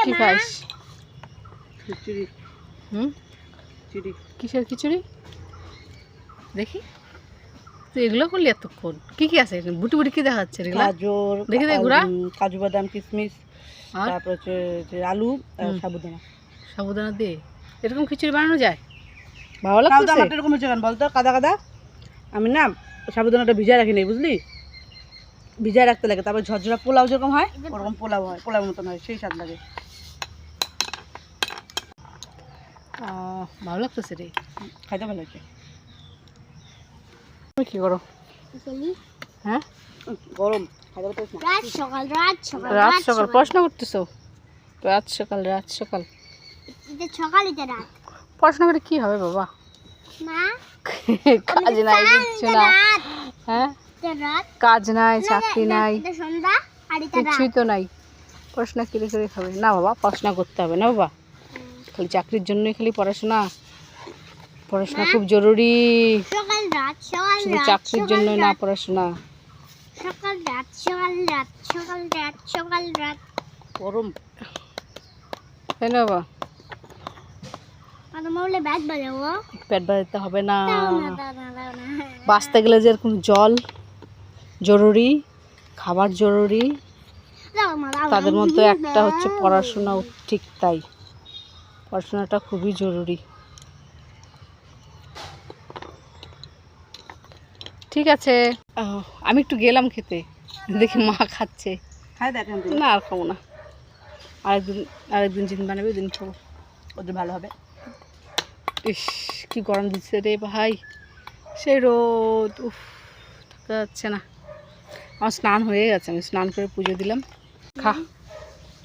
কি খাইস? খিচুড়ি। খিচুড়ি। কিসের খিচুড়ি দেখি? তুই এগুলো করলি এতক্ষণ? কি কি আছে এখানে? বুটি বুটি কি দেখা যাচ্ছে এগুলো? গাজর, দেখি দে গুড়া, কাজু বাদাম, কিশমিশ, আর তারপর হচ্ছে যে আলু আর সাবুদানা। সাবুদানা দিয়ে এরকম খিচুড়ি বানানো যায়? ভালো লাগছে? আমার এরকম হচ্ছে কেন বলতো, কাদা কাদা। আমি না সাবুদানাটা ভিজায় রাখি নাই, বুঝলি? ভিজায় রাখতে লাগে, তারপর ঝরঝরা পোলাও যেরকম হয় ওরকম পোলাও হয়, পোলাও মতন হয়, সেই স্বাদ লাগে। ভালো লাগতেছে রে, খাইতে ভালো লাগছে। তুমি কি করো? হ্যাঁ, গরম। রাত সকাল প্রশ্ন করতেছো? রাত সকাল পড়াশোনা করে কি হবে বাবা? কাজ নাই, কিচ্ছু না। হ্যাঁ, কাজ নাই, চাকরি নাই, কিছুই তো নাই। পড়াশোনা কি করে খাবে? না বাবা, পড়াশোনা করতে হবে না বাবা। খালি চাকরির জন্যই খালি পড়াশোনা? পড়াশোনা খুব জরুরি, শুধু চাকরির জন্য না পড়াশোনা। গরম, তাই না বাবা? পেট বাজাতে হবে না। বাঁচতে গেলে যে এরকম জল জরুরি, খাবার জরুরি, তাদের মধ্যে একটা হচ্ছে পড়াশোনাও ঠিক তাই। পড়াশোনাটা খুবই জরুরি। ঠিক আছে, আমি একটু গেলাম খেতে, দেখি মা খাচ্ছে। খাই দেখেন না আর খাবো না, আরেকদিন যেদিন বানাবে ওই দিন খাবো, ওদের ভালো হবে। ইস কি গরম দিচ্ছে রে ভাই, সেই রোদ, উফ থাকা যাচ্ছে না। আমার স্নান হয়ে গেছে, আমি স্নান করে পুজো দিলাম। খা।